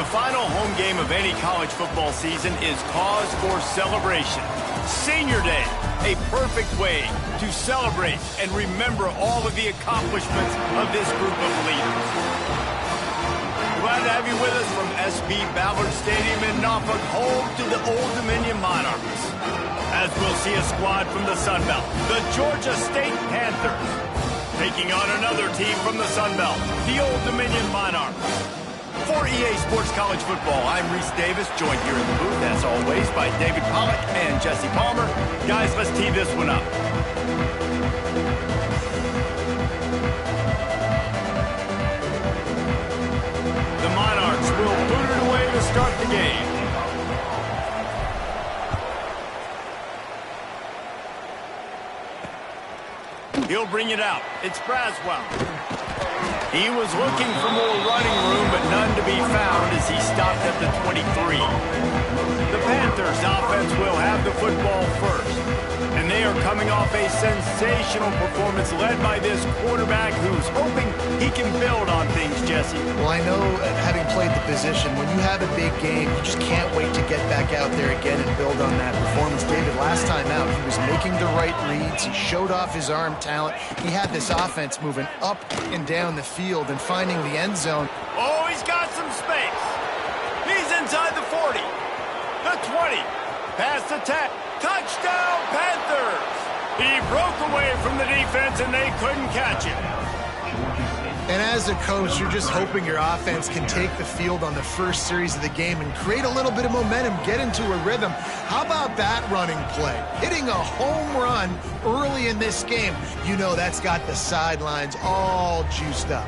The final home game of any college football season is cause for celebration. Senior Day, a perfect way to celebrate and remember all of the accomplishments of this group of leaders. Glad to have you with us from SB Ballard Stadium in Norfolk, home to the Old Dominion Monarchs. As we'll see a squad from the Sun Belt, the Georgia State Panthers, taking on another team from the Sun Belt, the Old Dominion Monarchs. For EA Sports College Football, I'm Reese Davis, joined here in the booth, as always, by David Pollack and Jesse Palmer. Guys, let's tee this one up. The Monarchs will boot it away to start the game. He'll bring it out. It's Braswell. He was looking for more running room, but none to be found as he stopped at the 23. The Panthers offense will have the football first, and they are coming off a sensational performance led by this quarterback who's hoping he can build on things, Jesse. Well, I know, having played the position, when you have a big game, you just can't wait to get back out there again and build on that performance. David, last time out, he was making the right reads. He showed off his arm talent. He had this offense moving up and down the field and finding the end zone. Oh, he's got some space. He's inside the 40, the 20, past the 10. Touchdown, Panthers! He broke away from the defense, and they couldn't catch him. And as a coach, you're just hoping your offense can take the field on the first series of the game and create a little bit of momentum, get into a rhythm. How about that running play? Hitting a home run early in this game. You know that's got the sidelines all juiced up.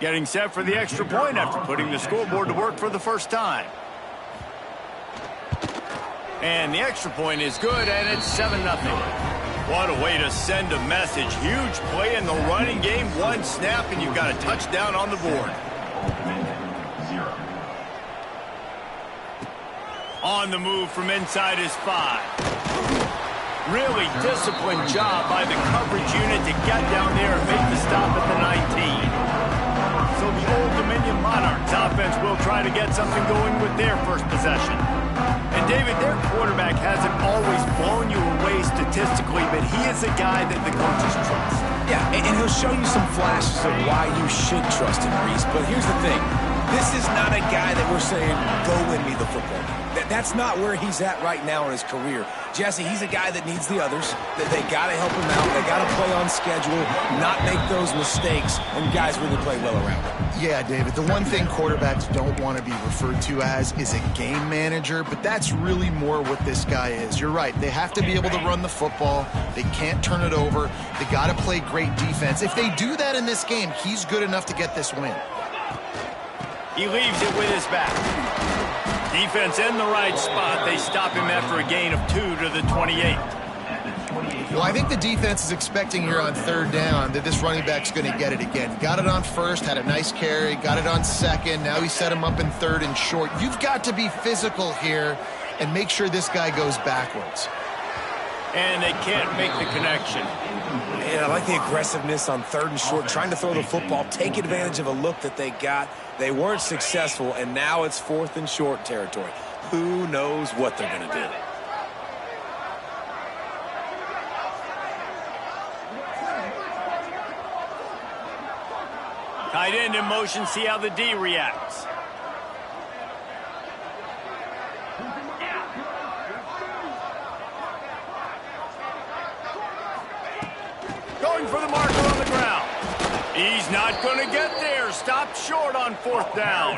Getting set for the extra point after putting the scoreboard to work for the first time. And the extra point is good, and it's 7-0. What a way to send a message. Huge play in the running game. One snap, and you've got a touchdown on the board. On the move from inside his 5. Really disciplined job by the coverage unit to get down there and make the stop at the 19. So the Old Dominion Monarchs offense will try to get something going with their first possession. And David, their quarterback hasn't always blown you away statistically, but he is a guy that the coaches trust. Yeah, and he'll show you some flashes of why you should trust him, Reese. But here's the thing. This is not a guy that we're saying, go win me the football game. That's not where he's at right now in his career. Jesse, he's a guy that needs the others. That they got to help him out. They got to play on schedule, not make those mistakes, and guys really play well around him. Yeah, David, the one thing quarterbacks don't want to be referred to as is a game manager, but that's really more what this guy is. You're right. They have to be able to run the football. They can't turn it over. They got to play great defense. If they do that in this game, he's good enough to get this win. He leaves it with his back. Defense in the right spot. They stop him after a gain of 2 to the 28. Well, I think the defense is expecting here on third down that this running back's going to get it again. Got it on first, had a nice carry, got it on second. Now he set him up in third and short. You've got to be physical here and make sure this guy goes backwards. And they can't make the connection. Man, I like the aggressiveness on third and short, trying to throw the football, take advantage of a look that they got. They weren't successful, and now it's fourth and short territory. Who knows what they're going to do? Tight end in motion, see how the D reacts. Going for the marker on the ground. He's not going to get there. Stopped short on fourth down.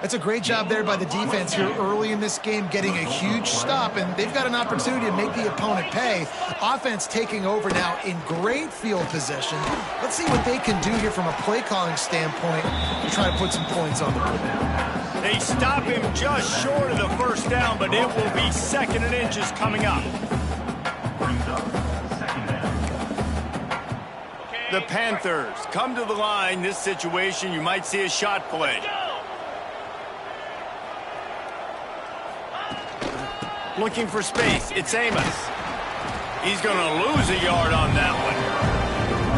That's a great job there by the defense here early in this game, getting a huge stop, and they've got an opportunity to make the opponent pay. Offense taking over now in great field position. Let's see what they can do here from a play calling standpoint to try to put some points on the board. They stop him just short of the first down, but it will be 2nd and inches coming up. The Panthers come to the line. This situation, you might see a shot play. Looking for space. It's Amos. He's going to lose a yard on that one.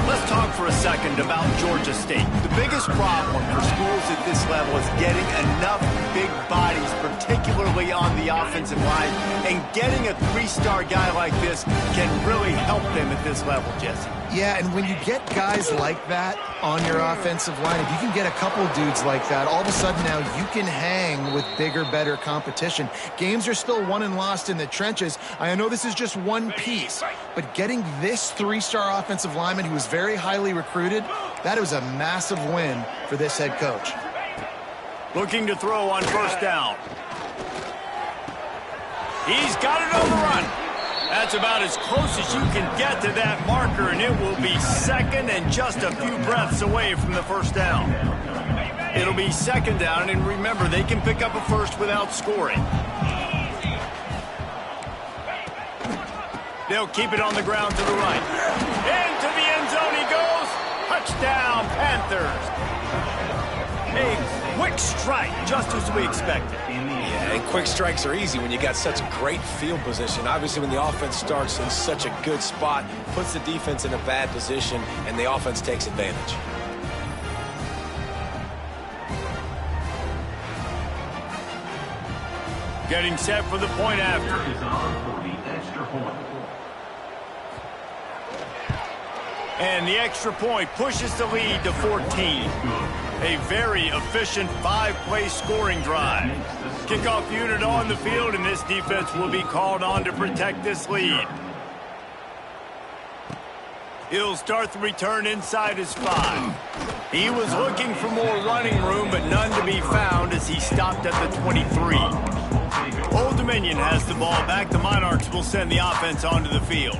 Let's talk for a second about Georgia State. The biggest problem for schools at this level is getting enough big bodies, particularly on the offensive line, and getting a three-star guy like this can really help them at this level, Jesse. Yeah, and when you get guys like that on your offensive line, if you can get a couple dudes like that, all of a sudden now you can hang with bigger, better competition. Games are still won and lost in the trenches. I know this is just one piece, but getting this three-star offensive lineman who was very highly recruited, that was a massive win for this head coach. Looking to throw on first down. He's got it on the run. That's about as close as you can get to that marker, and it will be second and just a few breaths away from the first down. It'll be second down, and remember, they can pick up a first without scoring. They'll keep it on the ground to the right. Into the end zone he goes. Touchdown, Panthers. A quick strike, just as we expected. Yeah, and quick strikes are easy when you got such great field position. Obviously, when the offense starts in such a good spot, puts the defense in a bad position, and the offense takes advantage. Getting set for the point after. And the extra point pushes the lead to 14. A very efficient five-play scoring drive. Kickoff unit on the field, and this defense will be called on to protect this lead. He'll start the return inside his 5. He was looking for more running room, but none to be found as he stopped at the 23. Old Dominion has the ball back. The Monarchs will send the offense onto the field.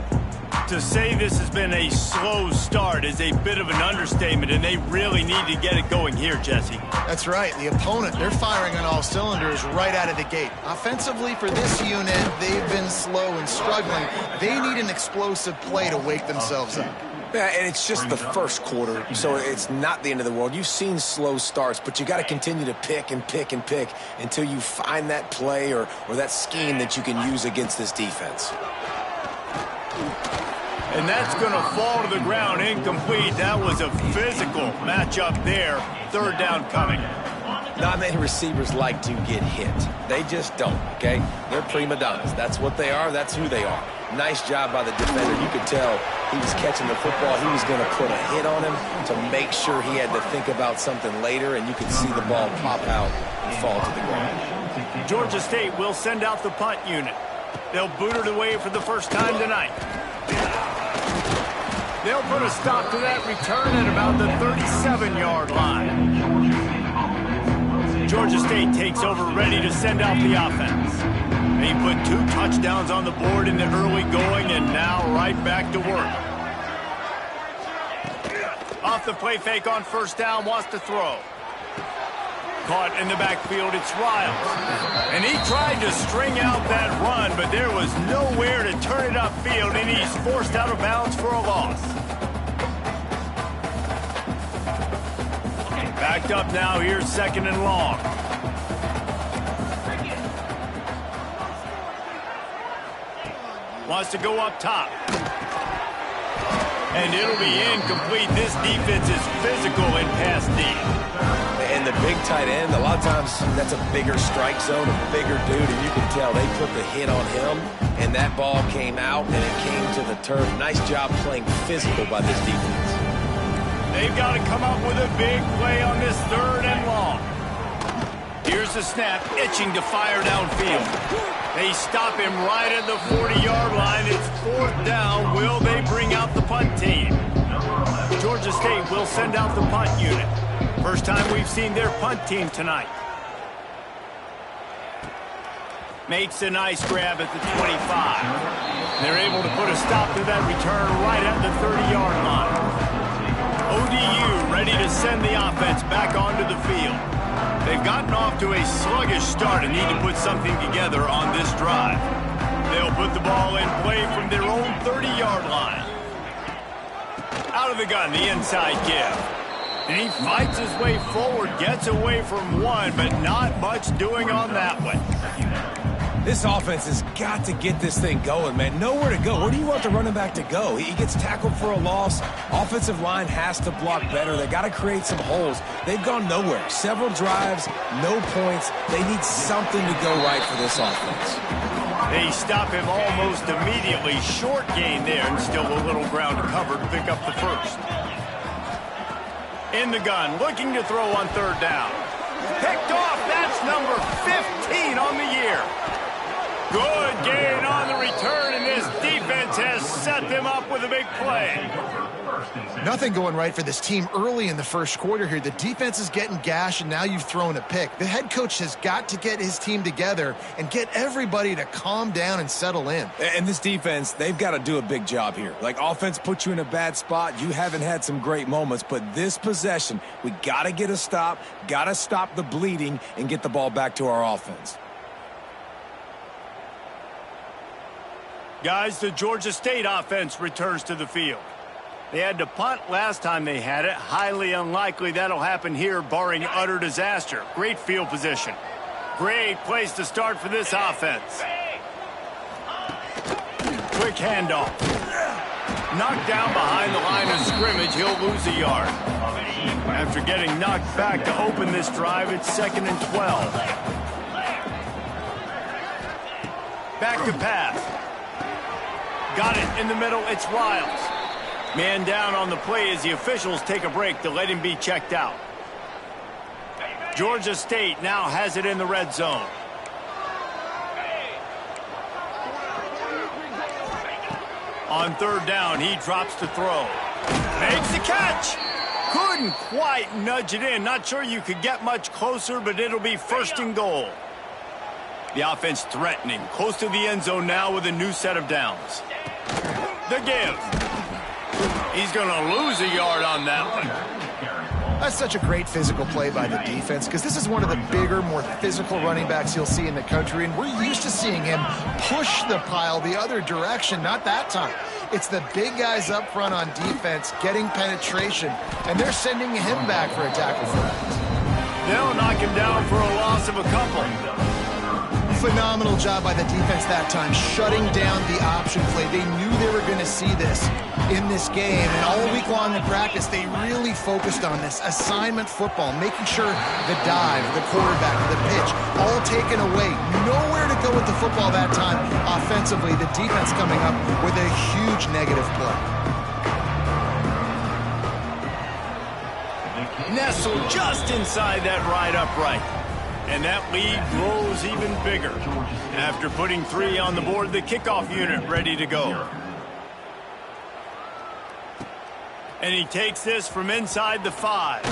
To say this has been a slow start is a bit of an understatement, and they really need to get it going here, Jesse. That's right. The opponent, they're firing on all cylinders right out of the gate. Offensively for this unit, they've been slow and struggling. They need an explosive play to wake themselves up. Yeah, and it's just the first quarter, so it's not the end of the world. You've seen slow starts, but you got to continue to pick and pick and pick until you find that play or that scheme that you can use against this defense. And that's going to fall to the ground incomplete. That was a physical matchup there. Third down coming. Not many receivers like to get hit. They just don't, okay? They're prima donnas. That's what they are. That's who they are. Nice job by the defender. You could tell he was catching the football. He was going to put a hit on him to make sure he had to think about something later, and you could see the ball pop out and fall to the ground. Georgia State will send out the punt unit. They'll boot it away for the first time tonight. They'll put a stop to that return at about the 37-yard line. Georgia State takes over, ready to send out the offense. They put 2 touchdowns on the board in the early going, and now right back to work. Off the play fake on first down, wants to throw. Caught in the backfield, it's Riles. And he tried to string out that run, but there was nowhere to turn it upfield, and he's forced out of bounds for a loss. Backed up now, here's second and long. Wants to go up top. And it'll be incomplete. This defense is physical in pass deep. And the big tight end, a lot of times that's a bigger strike zone, a bigger dude, and you can tell they put the hit on him, and that ball came out, and it came to the turf. Nice job playing physical by this defense. They've got to come up with a big play on this third and long. Here's the snap, itching to fire downfield. They stop him right at the 40-yard line. It's fourth down. Will they bring out the punt team? Georgia State will send out the punt unit. First time we've seen their punt team tonight. Makes a nice grab at the 25. They're able to put a stop to that return right at the 30-yard line. ODU ready to send the offense back onto the field. They've gotten off to a sluggish start and need to put something together on this drive. They'll put the ball in play from their own 30-yard line. Out of the gun, the inside give. And he fights his way forward, gets away from one, but not much doing on that one. This offense has got to get this thing going, man. Nowhere to go. Where do you want the running back to go? He gets tackled for a loss. Offensive line has to block better. They got to create some holes. They've gone nowhere. Several drives, no points. They need something to go right for this offense. They stop him almost immediately. Short gain there, and still a little ground to cover to pick up the first. In the gun, looking to throw on third down. Picked off. That's number 15 on the year. Good gain on the return, and this defense has set them up with a big play. Nothing going right for this team early in the first quarter here. The defense is getting gashed, and now you've thrown a pick. The head coach has got to get his team together and get everybody to calm down and settle in. And this defense, they've got to do a big job here. Like, offense put you in a bad spot. You haven't had some great moments, but this possession, we got to get a stop, got to stop the bleeding, and get the ball back to our offense. Guys, the Georgia State offense returns to the field. They had to punt last time they had it. Highly unlikely that'll happen here, barring utter disaster. Great field position. Great place to start for this offense. Quick handoff. Knocked down behind the line of scrimmage, he'll lose a yard. After getting knocked back to open this drive, it's 2nd and 12. Back to pass. Got it in the middle, it's Riles. Man down on the play as the officials take a break to let him be checked out. Georgia State now has it in the red zone. On third down, he drops to throw. Makes the catch. Couldn't quite nudge it in. Not sure you could get much closer, but it'll be 1st and goal. The offense threatening, close to the end zone now with a new set of downs. The give. He's going to lose a yard on that one. That's such a great physical play by the defense, because this is one of the bigger, more physical running backs you'll see in the country, and we're used to seeing him push the pile the other direction. Not that time. It's the big guys up front on defense getting penetration, and they're sending him back for a tackle for that. They'll knock him down for a loss of a couple. Phenomenal job by the defense that time, shutting down the option play. They knew they were going to see this in this game, and all week long in practice, they really focused on this assignment football, making sure the dive, the quarterback, the pitch, all taken away. Nowhere to go with the football that time. Offensively, the defense coming up with a huge negative play. Nestled just inside that right upright. And that lead grows even bigger. After putting 3 on the board, the kickoff unit ready to go. And he takes this from inside the 5.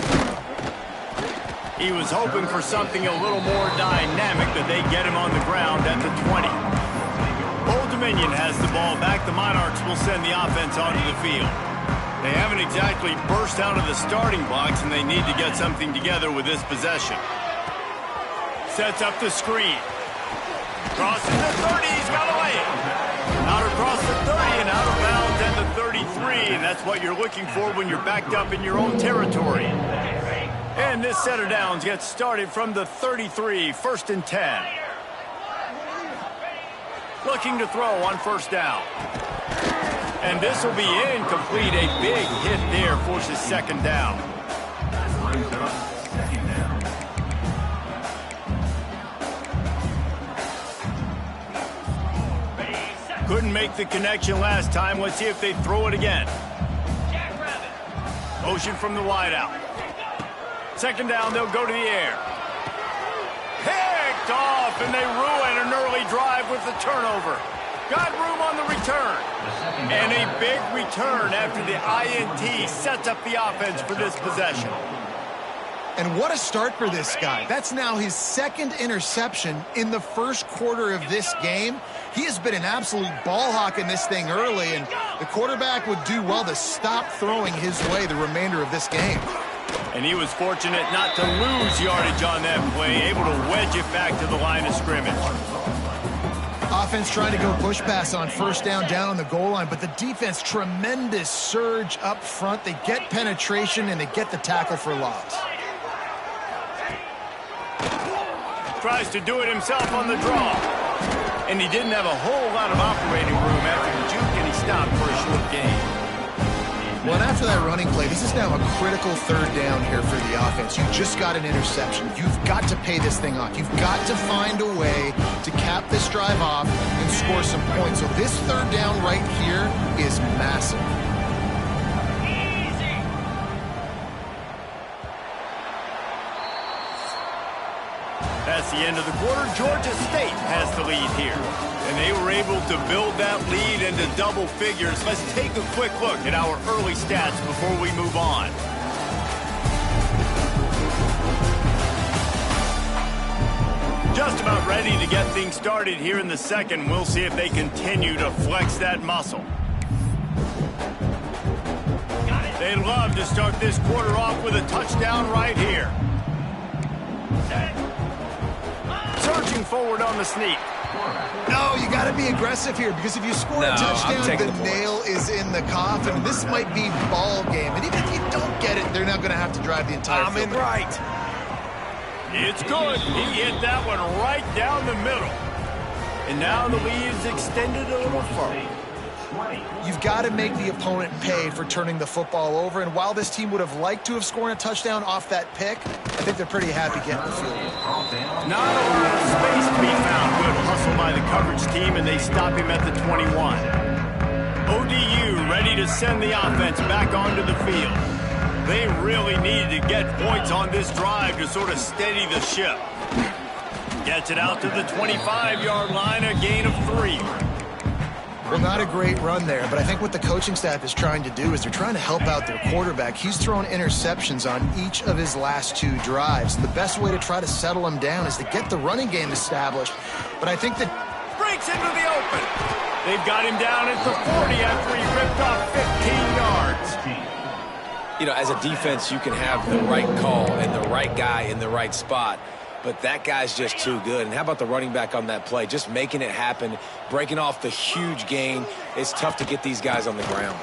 He was hoping for something a little more dynamic, but they get him on the ground at the 20. Old Dominion has the ball back. The Monarchs will send the offense onto the field. They haven't exactly burst out of the starting blocks, and they need to get something together with this possession. Sets up the screen. Crosses the 30, he's got away. Out across the 30 and out of bounds at the 33, and that's what you're looking for when you're backed up in your own territory. And this set of downs gets started from the 33, 1st and 10. Looking to throw on 1st down. And this will be incomplete. A big hit there forces 2nd down. Couldn't make the connection last time. Let's see if they throw it again. Motion from the wideout. 2nd down, they'll go to the air. Picked off, and they ruin an early drive with the turnover. Got room on the return. And a big return after the INT sets up the offense for this possession. And what a start for this guy. That's now his 2nd interception in the first quarter of this game. He has been an absolute ball hawk in this thing early, and the quarterback would do well to stop throwing his way the remainder of this game. And he was fortunate not to lose yardage on that play, able to wedge it back to the line of scrimmage. Offense trying to go push pass on 1st down on the goal line, but the defense, tremendous surge up front. They get penetration, and they get the tackle for loss. Tries to do it himself on the draw. And he didn't have a whole lot of operating room after the juke, and he stopped for a short gain. Well, and after that running play, this is now a critical third down here for the offense. You just got an interception. You've got to pay this thing off. You've got to find a way to cap this drive off and score some points. So this third down right here is massive. That's the end of the quarter. Georgia State has the lead here. And they were able to build that lead into double figures. Let's take a quick look at our early stats before we move on. Just about ready to get things started here in the second. We'll see if they continue to flex that muscle. They'd love to start this quarter off with a touchdown right here. Surging forward on the sneak. No, you got to be aggressive here, because if you score a touchdown, the nail is in the coffin. This might be ball game. And even if you don't get it, they're not going to have to drive the entire field. Right. It's good. He hit that one right down the middle. And now the lead is extended a little further. You've got to make the opponent pay for turning the football over. And while this team would have liked to have scored a touchdown off that pick, I think they're pretty happy getting the field goal. Not a lot of space to be found. Good hustle by the coverage team, and they stop him at the 21. ODU ready to send the offense back onto the field. They really needed to get points on this drive to sort of steady the ship. Gets it out to the 25-yard line, a gain of 3. Well, not a great run there, but I think what the coaching staff is trying to do is they're trying to help out their quarterback. He's thrown interceptions on each of his last 2 drives. The best way to try to settle him down is to get the running game established. But I think that... Breaks into the open. They've got him down at the 40 after he ripped off 15 yards. You know, as a defense, you can have the right call and the right guy in the right spot. But that guy's just too good. And how about the running back on that play? Just making it happen, breaking off the huge gain. It's tough to get these guys on the ground.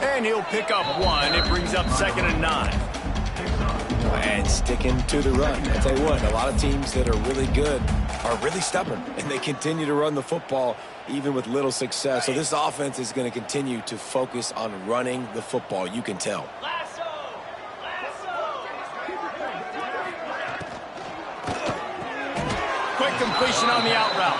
And he'll pick up 1. It brings up 2nd and 9. And sticking to the run. I tell you what, a lot of teams that are really good are really stubborn. And they continue to run the football even with little success. So this offense is going to continue to focus on running the football. You can tell. Quick completion on the out route.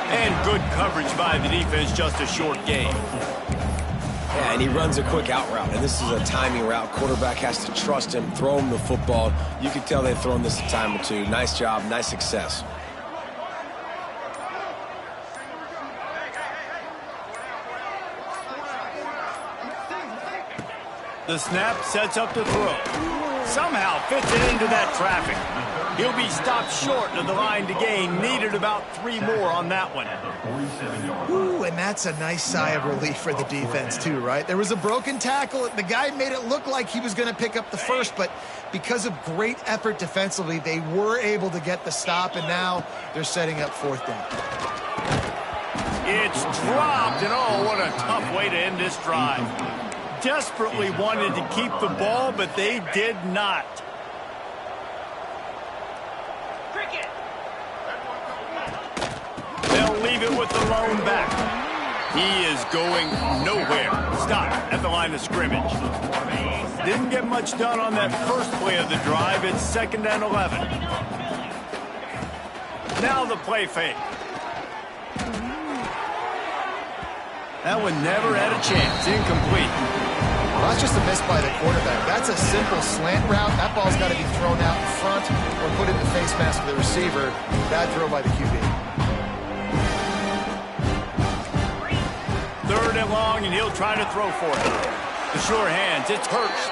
And good coverage by the defense, just a short gain. Yeah, and he runs a quick out route, and this is a timing route. Quarterback has to trust him, throw him the football. You can tell they've thrown this a time or two. Nice job, nice success. The snap sets up the throw. Somehow fits it into that traffic. He'll be stopped short of the line to gain. Needed about 3 more on that one. Ooh, and that's a nice sigh of relief for the defense too, right? There was a broken tackle. The guy made it look like he was going to pick up the first, but because of great effort defensively, they were able to get the stop, and now they're setting up 4th down. It's dropped, and oh, what a tough way to end this drive. Desperately wanted to keep the ball, but they did not. They'll leave it with the lone back. He is going nowhere. Stop at the line of scrimmage. Didn't get much done on that first play of the drive. It's 2nd and 11. Now the play fake. That one never had a chance. Incomplete. Well, that's just a miss by the quarterback. That's a simple slant route. That ball's got to be thrown out in front or put in the face mask of the receiver. Bad throw by the QB. 3rd and long, and he'll try to throw for it. The sure hands. It's Hurst.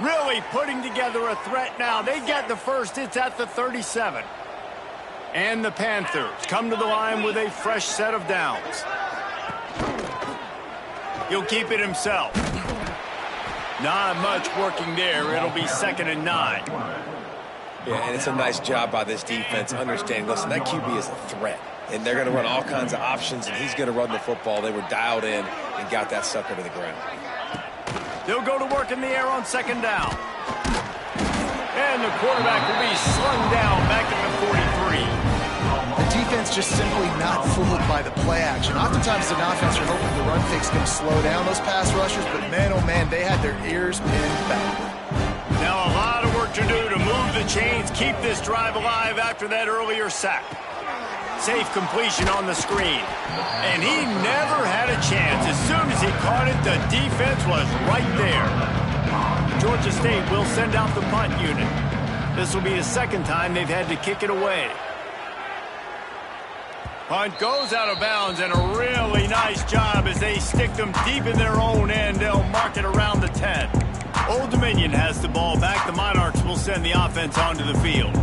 Really putting together a threat now. They get the first. It's at the 37. And the Panthers come to the line with a fresh set of downs. He'll keep it himself. Not much working there. It'll be 2nd and 9. Yeah, and it's a nice job by this defense understanding, listen, that QB is a threat. And they're going to run all kinds of options, and he's going to run the football. They were dialed in and got that sucker to the ground. They'll go to work in the air on 2nd down. And the quarterback will be slung down back at the 43. The defense just simply not fooled by the play action. Oftentimes, an offense are hoping the run fake's going to slow down those pass rushers, but man, oh man, they had their ears pinned back. Now a lot of work to do to move the chains, keep this drive alive after that earlier sack. Safe completion on the screen. And he never had a chance. As soon as he caught it, the defense was right there. Georgia State will send out the punt unit. This will be the second time they've had to kick it away. Punt goes out of bounds, and a really nice job as they stick them deep in their own end. They'll mark it around the 10. Old Dominion has the ball back. The Monarchs will send the offense onto the field.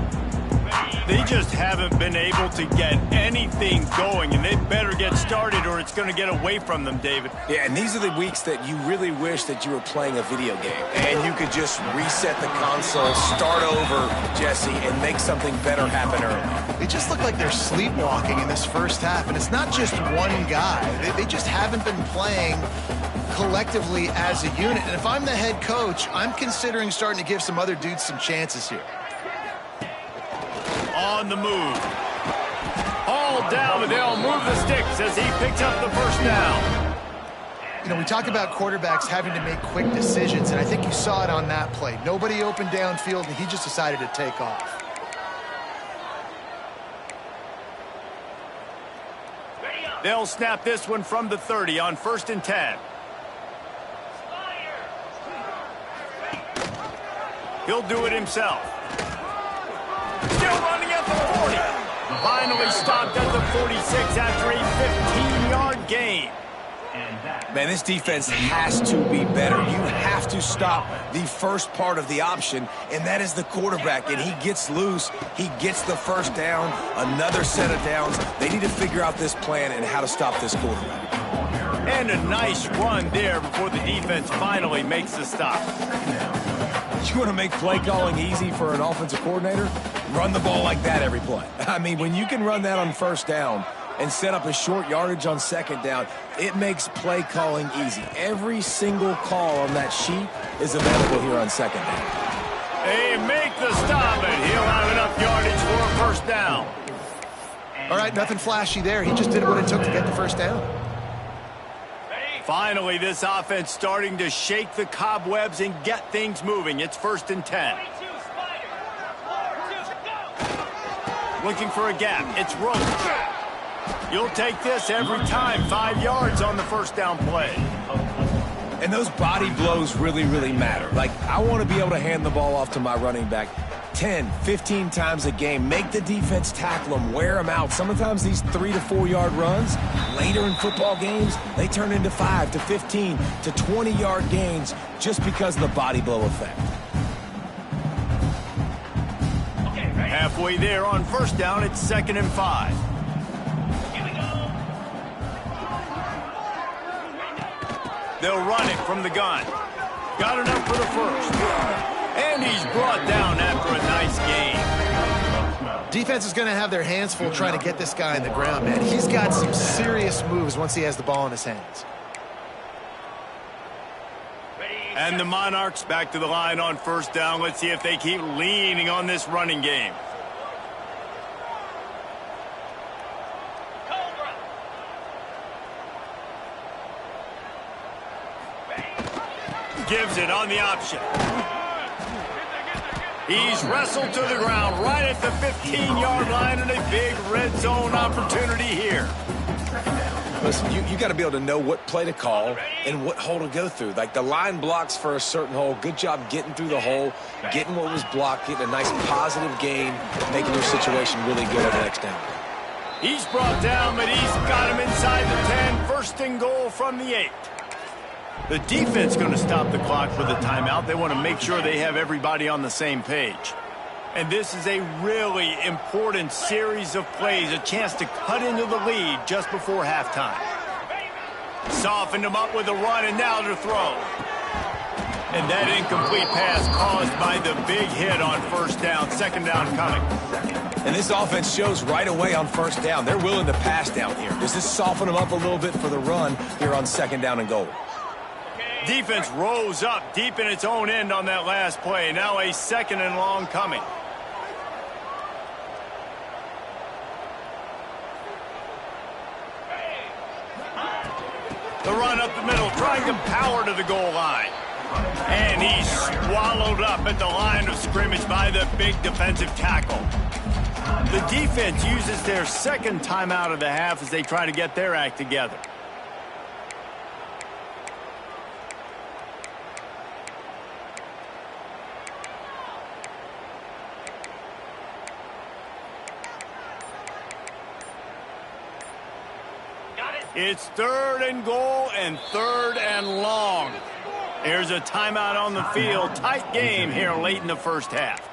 They just haven't been able to get anything going, and they better get started or it's going to get away from them, David. Yeah, and these are the weeks that you really wish that you were playing a video game and you could just reset the console, start over, Jesse, and make something better happen early. They just look like they're sleepwalking in this first half, and it's not just one guy. They just haven't been playing collectively as a unit. And if I'm the head coach, I'm considering starting to give some other dudes some chances here. On the move. All down, but they'll move the sticks as he picks up the first down. You know, we talk about quarterbacks having to make quick decisions, and I think you saw it on that play. Nobody opened downfield, and he just decided to take off. They'll snap this one from the 30 on 1st and 10. He'll do it himself. Still running at the 40. Finally stopped at the 46 after a 15-yard gain. Man, this defense has to be better. You have to stop the first part of the option, and that is the quarterback. And he gets loose. He gets the first down, another set of downs. They need to figure out this plan and how to stop this quarterback. And a nice run there before the defense finally makes the stop. You want to make play calling easy for an offensive coordinator? Run the ball like that every play. I mean, when you can run that on first down and set up a short yardage on second down, it makes play calling easy. Every single call on that sheet is available here on second down. They make the stop, and he'll have enough yardage for a first down. All right, nothing flashy there. He just did what it took to get the first down. Finally, this offense starting to shake the cobwebs and get things moving. It's 1st and 10. Looking for a gap. It's Rhodes. You'll take this every time. 5 yards on the first down play. And those body blows really, really matter. Like, I want to be able to hand the ball off to my running back 10, 15 times a game. Make the defense tackle them, wear them out. Sometimes these 3 to 4 yard runs, later in football games, they turn into 5 to 15 to 20 yard gains just because of the body blow effect. Halfway there on first down, it's 2nd and 5. They'll run it from the gun. Got enough for the first. And he's brought down after a nice gain. Defense is going to have their hands full trying to get this guy in the ground, man. He's got some serious moves once he has the ball in his hands. And the Monarchs back to the line on first down. Let's see if they keep leaning on this running game. Gives it on the option. He's wrestled to the ground right at the 15-yard line, and a big red zone opportunity here. Listen, you got to be able to know what play to call and what hole to go through. Like, the line blocks for a certain hole. Good job getting through the hole, getting what was blocked, getting a nice positive gain, making your situation really good on the next down. He's brought down, but he's got him inside the 10. 1st and goal from the 8. The defense going to stop the clock with a timeout. They want to make sure they have everybody on the same page. And this is a really important series of plays, a chance to cut into the lead just before halftime. Softened him up with a run, and now to throw. And that incomplete pass caused by the big hit on first down. 2nd down coming. And this offense shows right away on first down. They're willing to pass down here. Does this soften them up a little bit for the run here on 2nd down and goal? Defense rose up deep in its own end on that last play. Now a 2nd and long coming. The run up the middle, trying to power to the goal line. And he's swallowed up at the line of scrimmage by the big defensive tackle. The defense uses their second timeout of the half as they try to get their act together. It's 3rd and goal and 3rd and long. There's a timeout on the field. Tight game here late in the first half.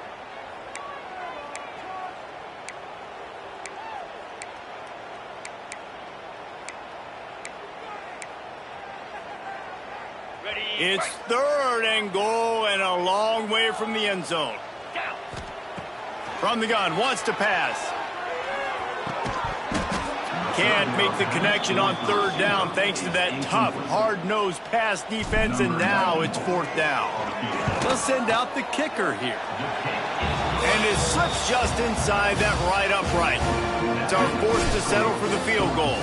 It's 3rd and goal and a long way from the end zone. From the gun, wants to pass. Can't make the connection on 3rd down thanks to that tough, hard-nosed pass defense, and now it's 4th down. They'll send out the kicker here. And it slips just inside that right upright. It's our forced to settle for the field goal.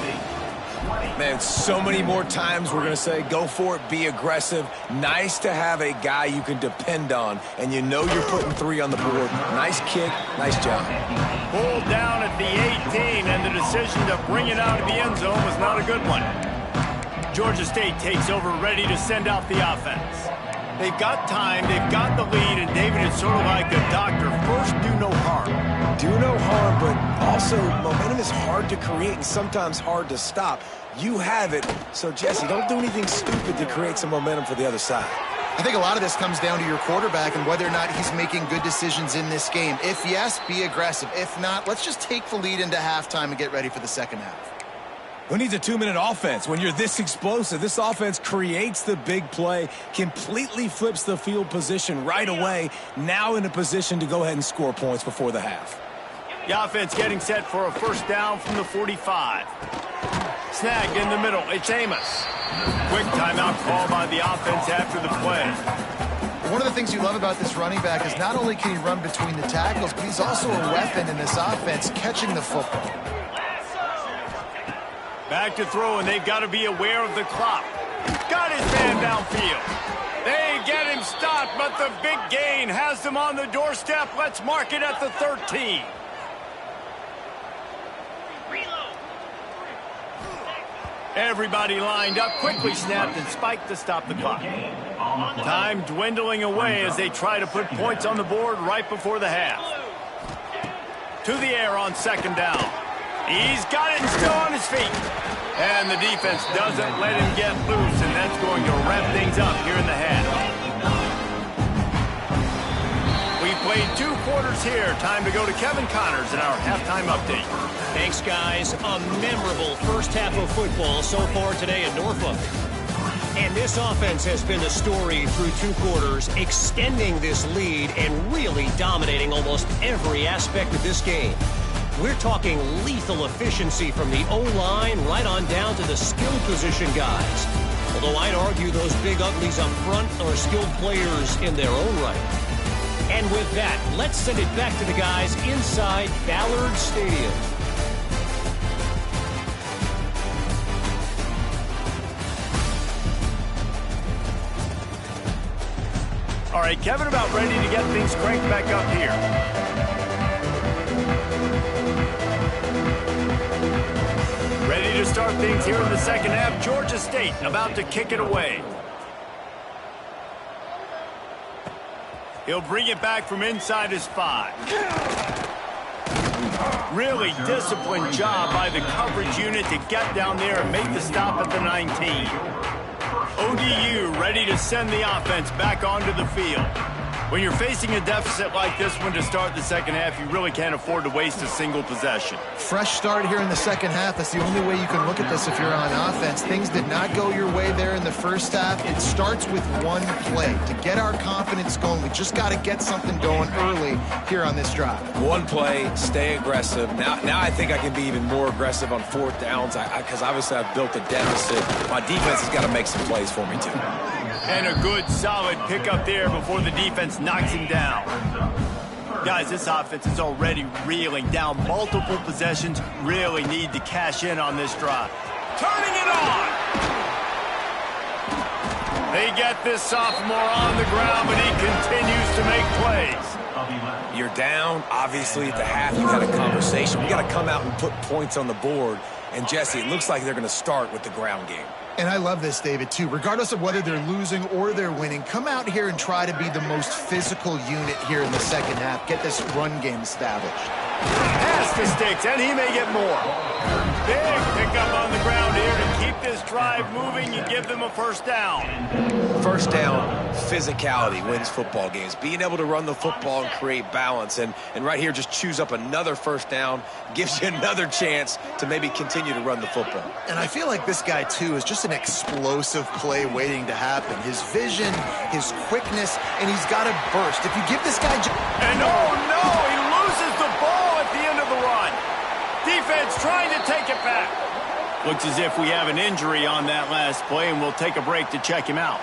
Man, so many more times we're going to say, go for it, be aggressive. Nice to have a guy you can depend on, and you know you're putting 3 on the board. Nice kick, nice job. Pulled down at the 18, and the decision to bring it out of the end zone was not a good one. Georgia State takes over, ready to send out the offense. They've got time, they've got the lead, and David, it's sort of like the doctor. First, do no harm. Do no harm, but also momentum is hard to create and sometimes hard to stop. You have it, so Jesse, don't do anything stupid to create some momentum for the other side. I think a lot of this comes down to your quarterback and whether or not he's making good decisions in this game. If yes, be aggressive. If not, let's just take the lead into halftime and get ready for the second half. Who needs a 2-minute offense when you're this explosive? This offense creates the big play, completely flips the field position right away, now in a position to go ahead and score points before the half. The offense getting set for a first down from the 45. Snagged in the middle. It's Amos. Quick timeout call by the offense after the play. One of the things you love about this running back is not only can he run between the tackles, but he's also a weapon in this offense, catching the football. Back to throw, and they've got to be aware of the clock. Got his man downfield. They get him stopped, but the big gain has them on the doorstep. Let's mark it at the 13. Everybody lined up, quickly snapped and spiked to stop the clock. Time dwindling away as they try to put points on the board right before the half. To the air on second down. He's got it and still on his feet. And the defense doesn't let him get loose, and that's going to wrap things up here in the half. We played 2 quarters here. Time to go to Kevin Connors in our halftime update. Thanks, guys. A memorable first half of football so far today in Norfolk. And this offense has been the story through 2 quarters, extending this lead and really dominating almost every aspect of this game. We're talking lethal efficiency from the O-line right on down to the skill position guys. Although I'd argue those big uglies up front are skilled players in their own right. And with that, let's send it back to the guys inside Ballard Stadium. All right, Kevin, about ready to get things cranked back up here. Ready to start things here in the second half. Georgia State about to kick it away. He'll bring it back from inside his 5. Really disciplined job by the coverage unit to get down there and make the stop at the 19. ODU ready to send the offense back onto the field. When you're facing a deficit like this one to start the second half, you really can't afford to waste a single possession. Fresh start here in the second half. That's the only way you can look at this if you're on offense. Things did not go your way there in the first half. It starts with one play. To get our confidence going, we just got to get something going early here on this drive. One play, stay aggressive. Now I think I can be even more aggressive on 4th downs because obviously I've built a deficit. My defense has got to make some plays for me, too. And a good, solid pickup there before the defense knocks him down. Guys, this offense is already reeling down multiple possessions. Really need to cash in on this drive. Turning it on! They get this sophomore on the ground, but he continues to make plays. You're down. Obviously, at the half, you had a conversation. We got to come out and put points on the board. And, Jesse, it looks like they're going to start with the ground game. And I love this, David, too. Regardless of whether they're losing or they're winning, come out here and try to be the most physical unit here in the second half. Get this run game established. Pass to Sticks, and he may get more. Big pickup on the ground here to keep this drive moving and give them a first down. First down, physicality wins football games. Being able to run the football and create balance. And right here, just choose up another first down, gives you another chance to maybe continue to run the football. And I feel like this guy, too, is just an explosive play waiting to happen. His vision, his quickness, and he's got a burst. If you give this guy... And oh, no! He loses the ball at the end of the run. Defense trying to take it back. Looks as if we have an injury on that last play, and we'll take a break to check him out.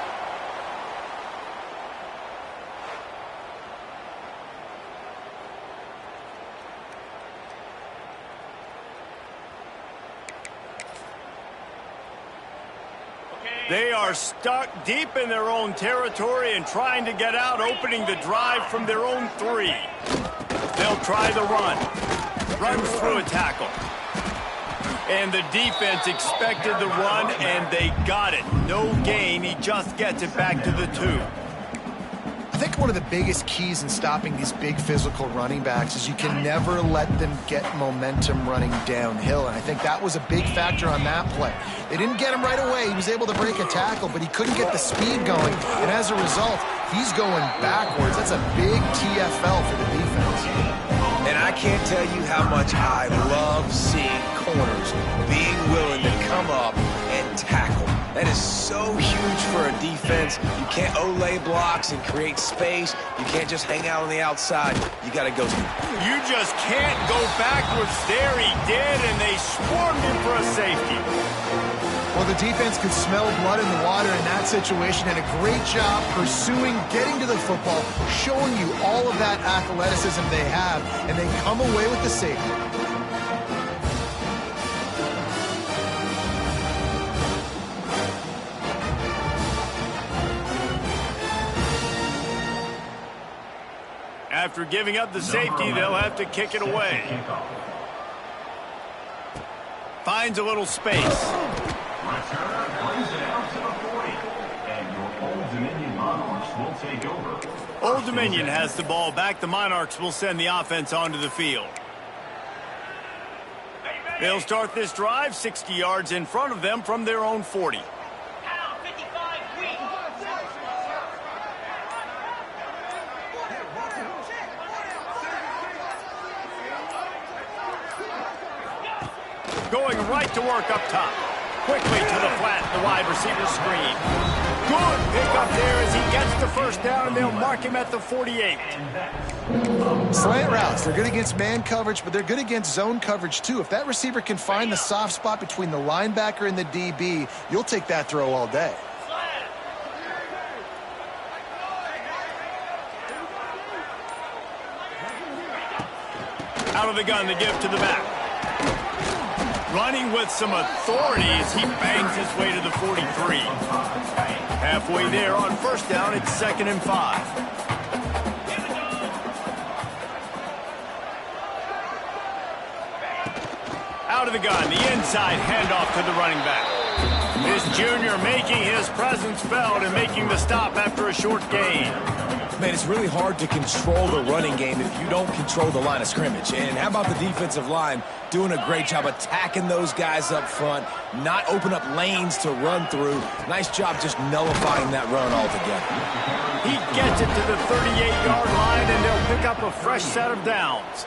They are stuck deep in their own territory and trying to get out, opening the drive from their own 3. They'll try the run. Runs through a tackle. And the defense expected the run, and they got it. No gain. He just gets it back to the 2. I think one of the biggest keys in stopping these big physical running backs is you can never let them get momentum running downhill, and I think that was a big factor on that play. They didn't get him right away. He was able to break a tackle, but he couldn't get the speed going, and as a result, he's going backwards. That's a big TFL for the defense. And I can't tell you how much I love seeing corners being willing to come up and tackle. That is so huge for a defense. You can't Olay blocks and create space. You can't just hang out on the outside. You got to go. You just can't go backwards. There he did, and they swarmed him for a safety. Well, the defense could smell blood in the water in that situation, and a great job pursuing, getting to the football, showing you all of that athleticism they have, and they come away with the safety. After giving up the safety, they'll have to kick it away. Finds a little space. Return brings it out to the 40. And your Old Dominion Monarchs will take over. Old Dominion has the ball back. The Monarchs will send the offense onto the field. They'll start this drive 60 yards in front of them from their own 40. Going right to work up top. Quickly to the flat, the wide receiver screen. Good pick up there as he gets the first down, and they'll mark him at the 48. Slant routes, they're good against man coverage, but they're good against zone coverage too. If that receiver can find the soft spot between the linebacker and the DB, you'll take that throw all day. Out of the gun to give to the back. Running with some authority as he bangs his way to the 43. Halfway there on first down, it's 2nd and 5. Out of the gun, the inside handoff to the running back. This junior making his presence felt and making the stop after a short gain. Man, it's really hard to control the running game if you don't control the line of scrimmage. And how about the defensive line doing a great job attacking those guys up front, not open up lanes to run through. Nice job just nullifying that run altogether. He gets it to the 38-yard line, and they'll pick up a fresh set of downs.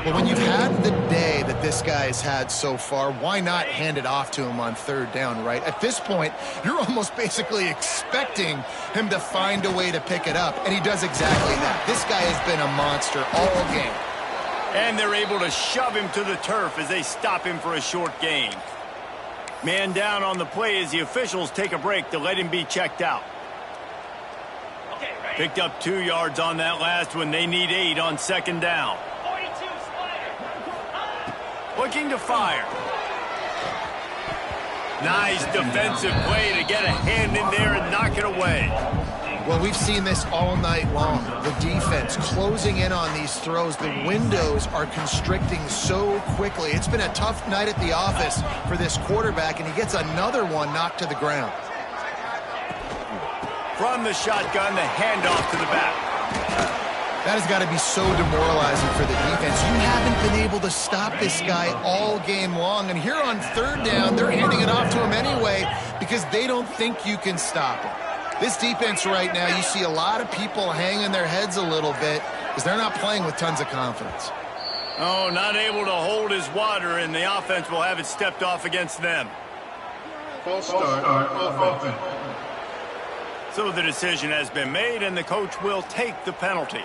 Well, when you've had the day that this guy has had so far, why not hand it off to him on 3rd down, right? At this point, you're almost basically expecting him to find a way to pick it up, and he does exactly that. This guy has been a monster all game. And they're able to shove him to the turf as they stop him for a short gain. Man down on the play as the officials take a break to let him be checked out. Picked up 2 yards on that last one. They need 8 on 2nd down. Looking to fire. Nice defensive play to get a hand in there and knock it away. Well, we've seen this all night long. The defense closing in on these throws. The windows are constricting so quickly. It's been a tough night at the office for this quarterback, and he gets another one knocked to the ground. From the shotgun, the handoff to the back. That has got to be so demoralizing for the defense. You haven't been able to stop this guy all game long, and here on third down, they're handing it off to him anyway because they don't think you can stop him. This defense right now, you see a lot of people hanging their heads a little bit because they're not playing with tons of confidence. Oh, not able to hold his water, and the offense will have it stepped off against them. False start, offense. So the decision has been made, and the coach will take the penalty.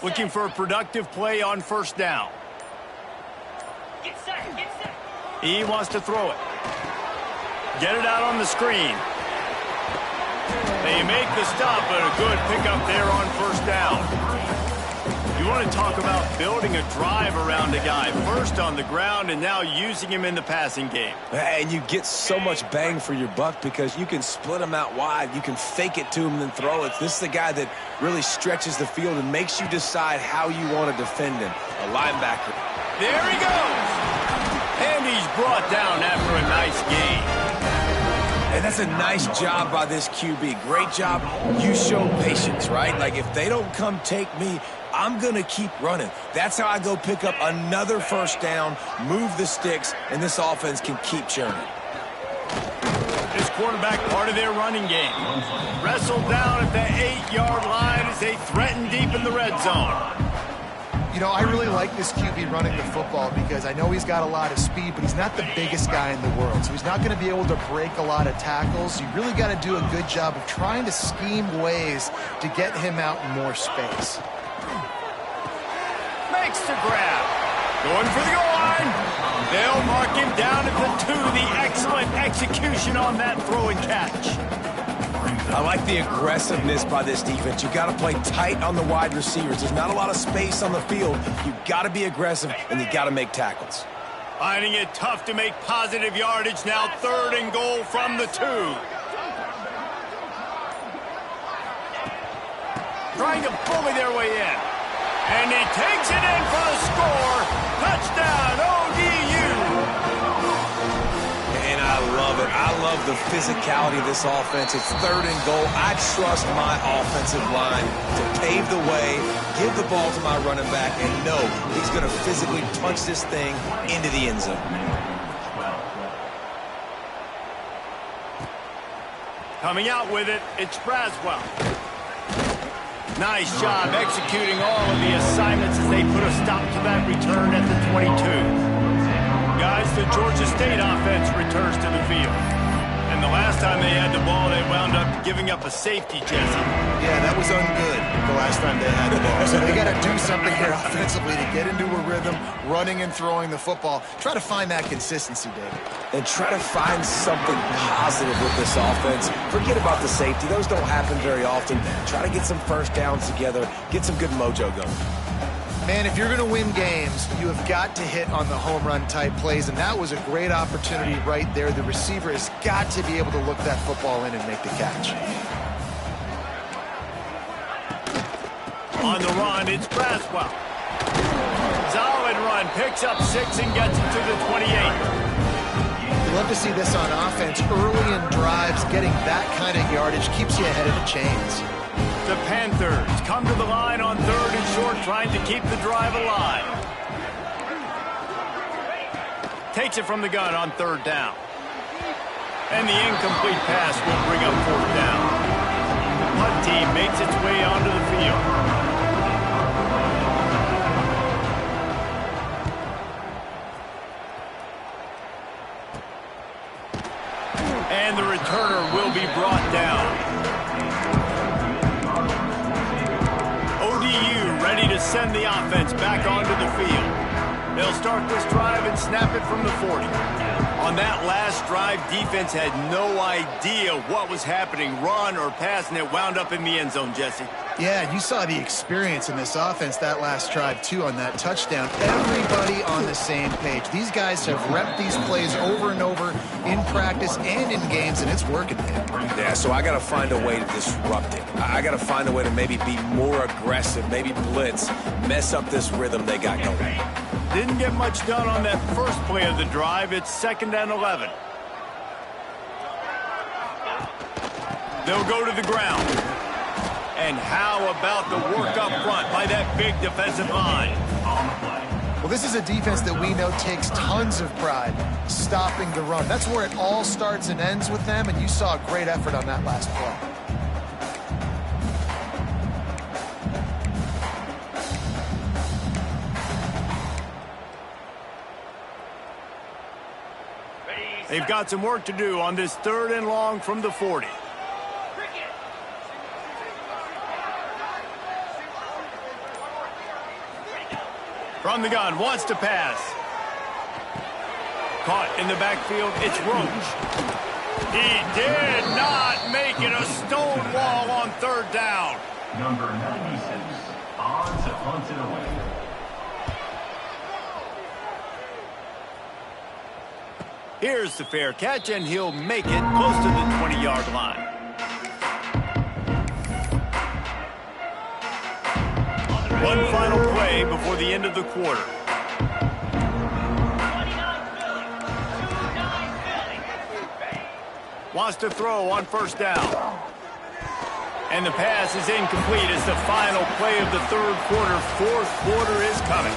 Looking for a productive play on first down. Get set, get set. He wants to throw it. Get it out on the screen. They make the stop, but a good pickup there on first down. You want to talk about building a drive around a guy. First on the ground and now using him in the passing game. And you get so much bang for your buck because you can split him out wide. You can fake it to him and then throw it. This is the guy that really stretches the field and makes you decide how you want to defend him. A linebacker. There he goes. And he's brought down after a nice gain. And that's a nice job by this QB. Great job. You show patience, right? Like, if they don't come take me, I'm going to keep running. That's how I go pick up another first down, move the sticks, and this offense can keep churning. This quarterback part of their running game. Wrestled down at the 8-yard line as they threaten deep in the red zone. You know, I really like this QB running the football because I know he's got a lot of speed, but he's not the biggest guy in the world. So he's not going to be able to break a lot of tackles. You really got to do a good job of trying to scheme ways to get him out in more space. Makes the grab. Going for the goal line. They'll mark him down at the 2. The excellent execution on that throw and catch. I like the aggressiveness by this defense. You got to play tight on the wide receivers. There's not a lot of space on the field. You got to be aggressive, and you got to make tackles. Finding it tough to make positive yardage now. 3rd and goal from the 2. Trying to bully their way in. And he takes it in for the score. Touchdown, ODU. And I love it. I love the physicality of this offense. It's 3rd and goal. I trust my offensive line to pave the way, give the ball to my running back, and know he's going to physically punch this thing into the end zone. Coming out with it, it's Braswell. Nice job executing all of the assignments as they put a stop to that return at the 22. Guys, the Georgia State offense returns to the field. And the last time they had the ball, they wound up giving up a safety, Jesse. Yeah, that was ungood the last time they had the ball. So they got to do something here offensively to get into a rhythm, running and throwing the football. Try to find that consistency, David. And try to find something positive with this offense. Forget about the safety. Those don't happen very often. Try to get some first downs together. Get some good mojo going. Man, if you're going to win games, you have got to hit on the home run type plays, and that was a great opportunity right there. The receiver has got to be able to look that football in and make the catch. On the run, it's Braswell. Solid run, picks up 6 and gets it to the 28. You love to see this on offense. Early in drives, getting that kind of yardage keeps you ahead of the chains. The Panthers come to the line on 3rd and short, trying to keep the drive alive. Takes it from the gun on 3rd down. And the incomplete pass will bring up 4th down. The punt team makes its way onto the field. And the returner will be brought down. ODU ready to send the offense back onto the field. They'll start this drive and snap it from the 40. On that last drive, defense had no idea what was happening, run or pass, and it wound up in the end zone, Jesse. Yeah, you saw the experience in this offense that last drive, too, on that touchdown. Everybody on the same page. These guys have repped these plays over and over in practice and in games, and it's working, man. Yeah, so I got to find a way to disrupt it. I got to find a way to maybe be more aggressive, maybe blitz, mess up this rhythm they got going. Didn't get much done on that first play of the drive. It's 2nd and 11. They'll go to the ground. And how about the work up front by that big defensive line? Well, this is a defense that we know takes tons of pride stopping the run. That's where it all starts and ends with them, and you saw a great effort on that last play. They've got some work to do on this 3rd and long from the 40. From the gun, wants to pass. Caught in the backfield, it's Roach. He did not make it a stone wall on 3rd down. Number 96, on to punt it away. Here's the fair catch, and he'll make it close to the 20-yard line. One final play before the end of the quarter. Wants to throw on 1st down. And the pass is incomplete as the final play of the 3rd quarter. 4th quarter is coming.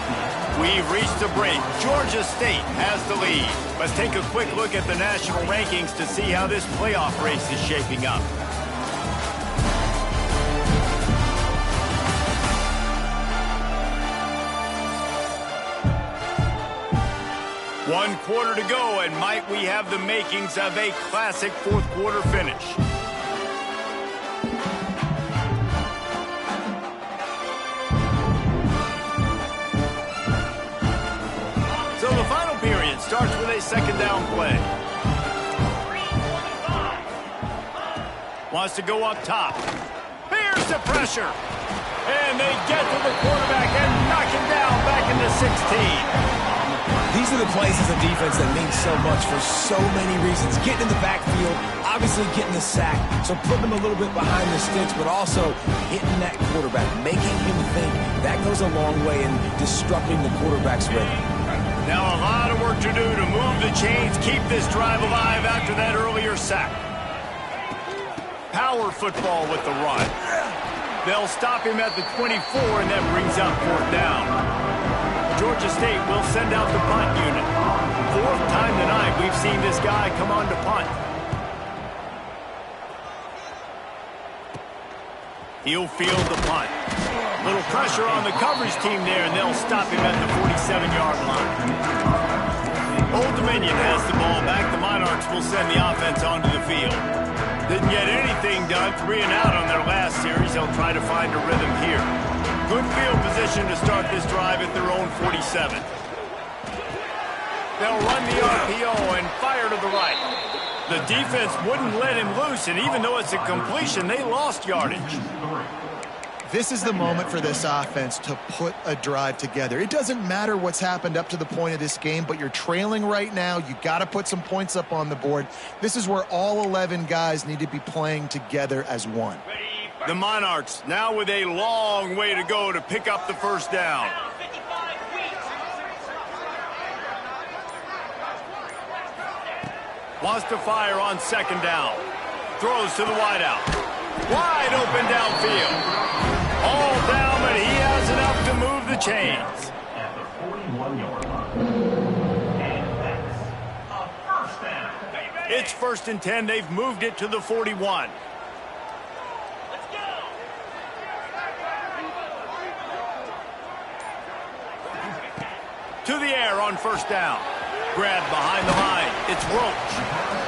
We've reached a break. Georgia State has the lead. Let's take a quick look at the national rankings to see how this playoff race is shaping up. One quarter to go, and might we have the makings of a classic 4th quarter finish. So the final period starts with a 2nd down play. Wants to go up top. Here's the pressure. And they get to the quarterback and knock him down back into 16. These are the plays as a defense that mean so much for so many reasons. Getting in the backfield, obviously getting the sack, so putting him a little bit behind the sticks, but also hitting that quarterback, making him think. That goes a long way in disrupting the quarterback's rhythm. Now a lot of work to do to move the chains, keep this drive alive after that earlier sack. Power football with the run. They'll stop him at the 24, and that brings up 4th down. Georgia State will send out the punt unit. 4th time tonight we've seen this guy come on to punt. He'll field the punt. Little pressure on the coverage team there, and they'll stop him at the 47-yard line. Old Dominion has the ball back. The Monarchs will send the offense onto the field. Didn't get anything done, 3 and out on their last series. They'll try to find a rhythm here. Good field position to start this drive at their own 47. They'll run the RPO and fire to the right. The defense wouldn't let him loose, and even though it's a completion, they lost yardage. This is the moment for this offense to put a drive together. It doesn't matter what's happened up to the point of this game, but you're trailing right now. You got to put some points up on the board. This is where all 11 guys need to be playing together as one. The Monarchs now with a long way to go to pick up the 1st down. Wants to fire on 2nd down. Throws to the wideout. Wide open downfield. All down, but he has enough to move the chains. At the 41-yard line. And that's a 1st down. It's 1st and 10. They've moved it to the 41. To the air on 1st down. Grabbed behind the line. It's Roach.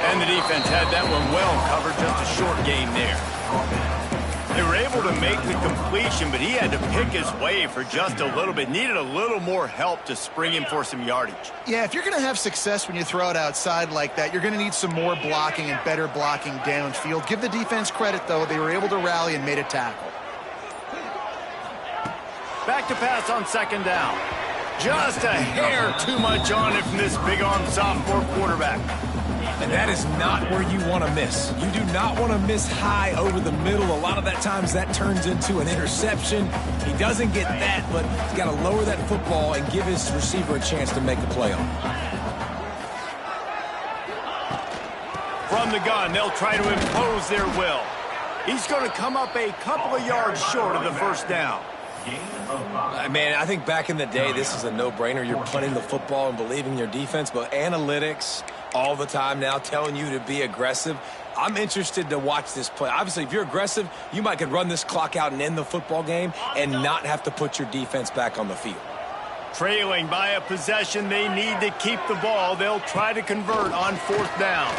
And the defense had that one well covered. Just a short gain there. They were able to make the completion, but he had to pick his way for just a little bit. Needed a little more help to spring him for some yardage. Yeah, if you're going to have success when you throw it outside like that, you're going to need some more blocking and better blocking downfield. Give the defense credit, though. They were able to rally and made a tackle. Back to pass on second down. Just a hair too much on it from this big-armed sophomore quarterback. And that is not where you want to miss. You do not want to miss high over the middle. A lot of that times that turns into an interception. He doesn't get that, but he's got to lower that football and give his receiver a chance to make a play on it. From the gun, they'll try to impose their will. He's going to come up a couple of yards short of the first down. Man, I think back in the day, this is a no-brainer. You're punting the football and believing your defense, but analytics all the time now telling you to be aggressive. I'm interested to watch this play. Obviously, if you're aggressive, you might could run this clock out and end the football game and not have to put your defense back on the field. Trailing by a possession, they need to keep the ball. They'll try to convert on fourth down.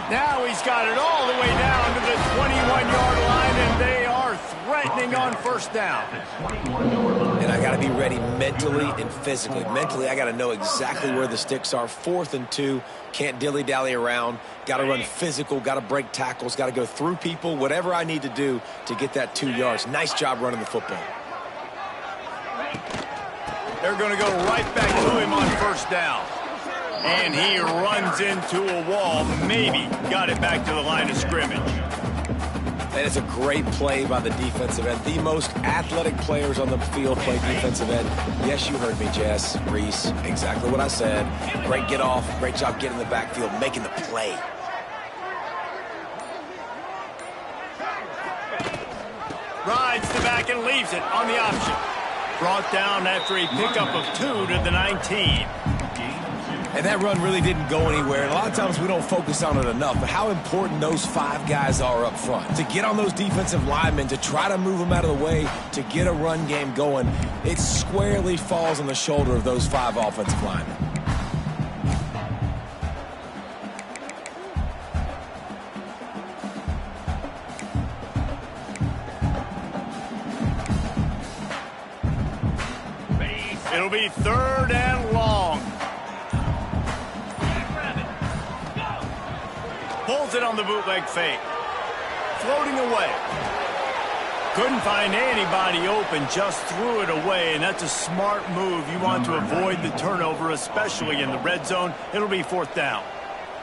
Now he's got it all the way down to the 21-yard line, and they are threatening on first down. And I got to be ready mentally and physically. Mentally, I got to know exactly where the sticks are. 4th and 2, can't dilly-dally around. Got to run physical, got to break tackles, got to go through people, whatever I need to do to get that 2 yards. Nice job running the football. They're going to go right back to him on first down. And he runs into a wall, maybe got it back to the line of scrimmage. That is a great play by the defensive end. The most athletic players on the field play defensive end. Yes, you heard me, Jess, Reese, exactly what I said. Great get off, great job getting in the backfield, making the play. Rides the back and leaves it on the option. Brought down after a pickup of 2 to the 19. And that run really didn't go anywhere. And a lot of times we don't focus on it enough, but how important those 5 guys are up front. To get on those defensive linemen, to try to move them out of the way, to get a run game going, it squarely falls on the shoulder of those 5 offensive linemen. It'll be 3rd and long. Pulls it on the bootleg fake. Floating away. Couldn't find anybody open, just threw it away, and that's a smart move. You want to avoid the turnover, especially in the red zone. It'll be 4th down.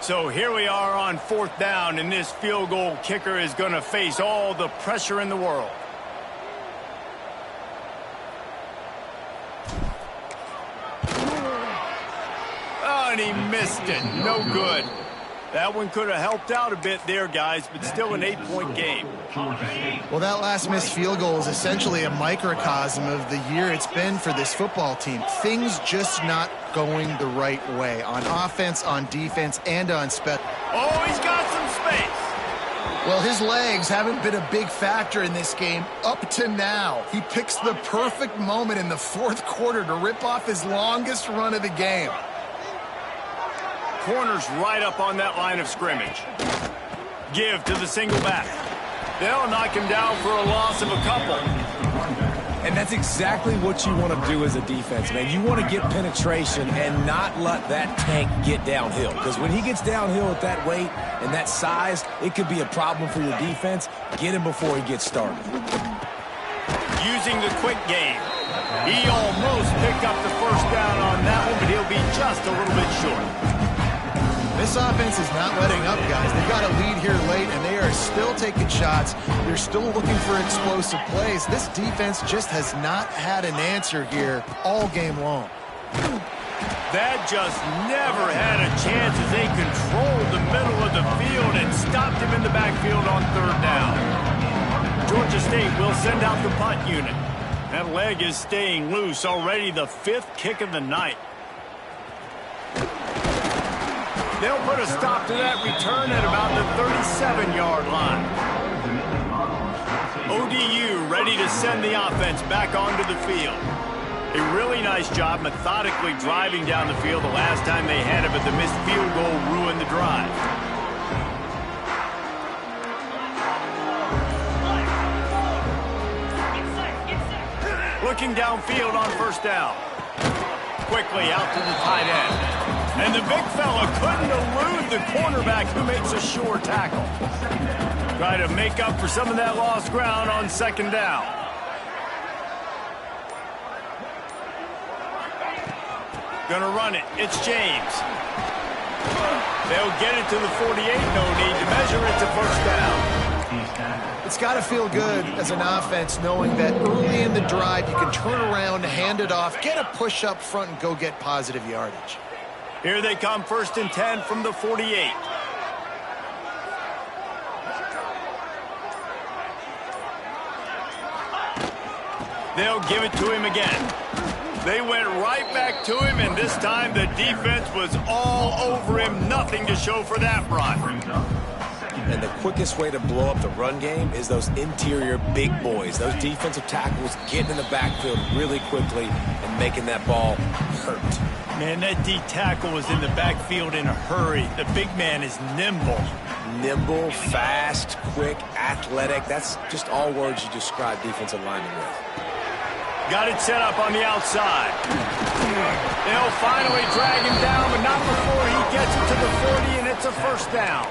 So here we are on 4th down, and this field goal kicker is going to face all the pressure in the world. Oh, and he missed it. No good. That one could have helped out a bit there, guys, but still an 8-point game. Well, that last missed field goal is essentially a microcosm of the year it's been for this football team. Things just not going the right way on offense, on defense, and on special. Oh, he's got some space. Well, his legs haven't been a big factor in this game up to now. He picks the perfect moment in the 4th quarter to rip off his longest run of the game. Corners right up on that line of scrimmage. Give to the single back. They'll knock him down for a loss of a couple. And that's exactly what you want to do as a defense, man. You want to get penetration and not let that tank get downhill. Because when he gets downhill at that weight and that size, it could be a problem for your defense. Get him before he gets started. Using the quick game. He almost picked up the first down on that one, but he'll be just a little bit short. This offense is not letting up, guys. They've got a lead here late, and they are still taking shots. They're still looking for explosive plays. This defense just has not had an answer here all game long. That just never had a chance as they controlled the middle of the field and stopped him in the backfield on 3rd down. Georgia State will send out the punt unit. That leg is staying loose, already the 5th kick of the night. They'll put a stop to that return at about the 37-yard line. ODU ready to send the offense back onto the field. A really nice job methodically driving down the field the last time they had it, but the missed field goal ruined the drive. looking downfield on first down. Quickly out to the tight end. And the big fella couldn't elude the cornerback who makes a sure tackle. Try to make up for some of that lost ground on second down. Gonna run it. It's James. They'll get it to the 48. No need to measure it to first down. It's got to feel good as an offense knowing that early in the drive you can turn around, hand it off, get a push up front, and go get positive yardage. Here they come, 1st and 10 from the 48. They'll give it to him again. They went right back to him, and this time the defense was all over him. Nothing to show for that run. And the quickest way to blow up the run game is those interior big boys, those defensive tackles getting in the backfield really quickly and making that ball hurt. Man, that D tackle was in the backfield in a hurry. The big man is nimble. Nimble, fast, quick, athletic. That's just all words you describe defensive linemen with. Got it set up on the outside. They'll finally drag him down, but not before he gets it to the 40, and it's a first down.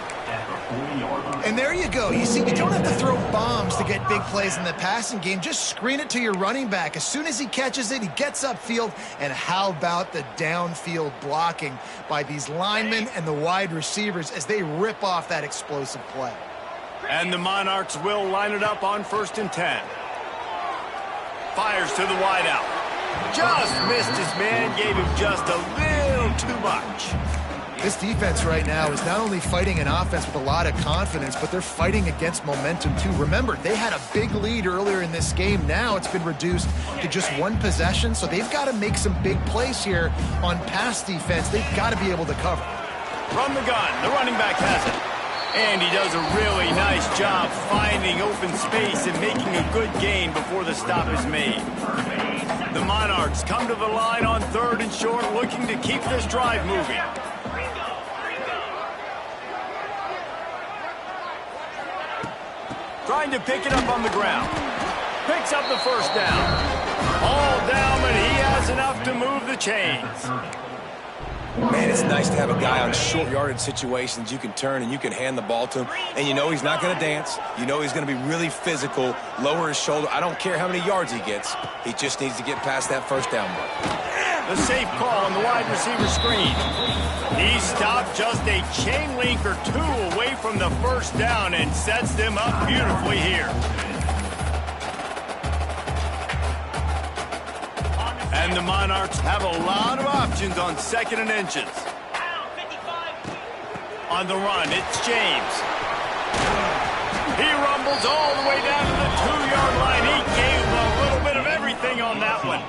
And there you go. You see, you don't have to throw bombs to get big plays in the passing game. Just screen it to your running back. As soon as he catches it, he gets upfield. And how about the downfield blocking by these linemen and the wide receivers as they rip off that explosive play? And the Monarchs will line it up on 1st and 10. Fires to the wideout. Just missed his man, gave him just a little too much. This defense right now is not only fighting an offense with a lot of confidence, but they're fighting against momentum too. Remember, they had a big lead earlier in this game. Now it's been reduced to just one possession, so they've got to make some big plays here on pass defense. They've got to be able to cover. From the gun, the running back has it. And he does a really nice job finding open space and making a good gain before the stop is made. The Monarchs come to the line on 3rd and short, looking to keep this drive moving. Trying to pick it up on the ground. Picks up the first down. All down, but he has enough to move the chains. Man, it's nice to have a guy on short yardage situations you can turn and you can hand the ball to him. And you know he's not going to dance. You know he's going to be really physical, lower his shoulder. I don't care how many yards he gets. He just needs to get past that first down mark. The safe call on the wide receiver screen. He stopped just a chain link or two away from the first down and sets them up beautifully here. And the Monarchs have a lot of options on 2nd and inches. On the run, it's James. He rumbles all the way down to the 2-yard line. He gave a little bit of everything on that one.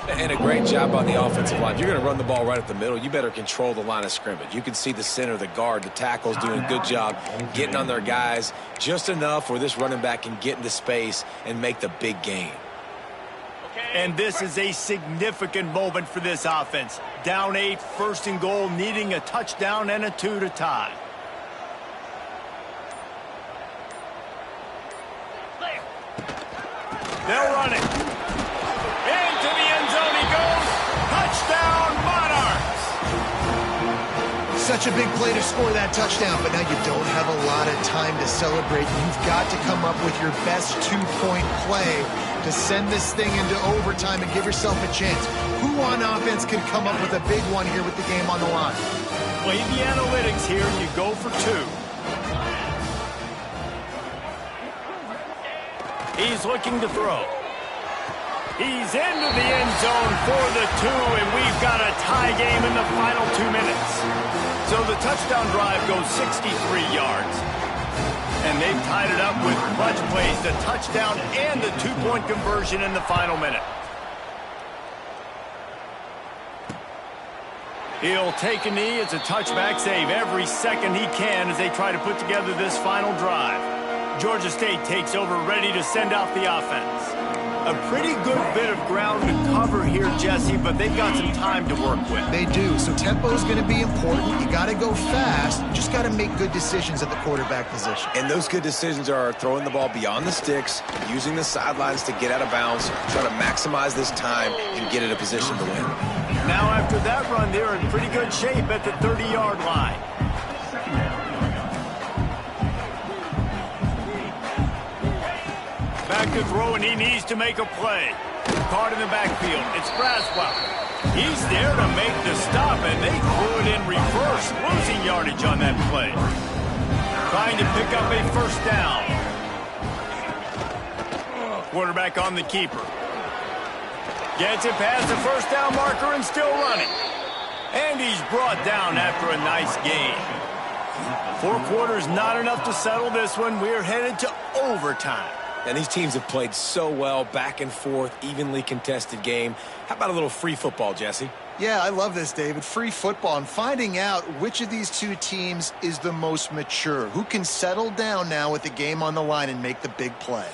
And a great job on the offensive line. If you're going to run the ball right up the middle, you better control the line of scrimmage. You can see the center, the guard, the tackles doing a good job getting on their guys just enough where this running back can get into space and make the big gain. And this is a significant moment for this offense. Down 8, 1st and goal, needing a touchdown and a 2 to tie. They'll run it. Into the end zone he goes. Touchdown, Monarchs. Such a big play to score that touchdown, but now you don't have a lot of time to celebrate. You've got to come up with your best 2-point play to send this thing into overtime and give yourself a chance. Who on offense can come up with a big one here with the game on the line? Play the analytics here and you go for 2. He's looking to throw. He's into the end zone for the 2, and we've got a tie game in the final 2 minutes. So the touchdown drive goes 63 yards. And they've tied it up with clutch plays, the touchdown and the 2-point conversion in the final minute. He'll take a knee. It's a touchback save every second he can as they try to put together this final drive. Georgia State takes over, ready to send out the offense. A pretty good bit of ground to cover here, Jesse, but they've got some time to work with. They do. So tempo is going to be important. You got to go fast. You just got to make good decisions at the quarterback position. And those good decisions are throwing the ball beyond the sticks, using the sidelines to get out of bounds, trying to maximize this time and get in a position to win. Now after that run, they're in pretty good shape at the 30-yard line. Back to throw, and he needs to make a play. Caught in the backfield. It's Braswell. He's there to make the stop, and they threw it in reverse, losing yardage on that play. Trying to pick up a first down. Quarterback on the keeper. Gets it past the first down marker and still running. And he's brought down after a nice gain. 4 quarters, not enough to settle this one. We're headed to overtime. And these teams have played so well, back and forth, evenly contested game. How about a little free football, Jesse? Yeah, I love this, David. Free football and finding out which of these two teams is the most mature. Who can settle down now with the game on the line and make the big play?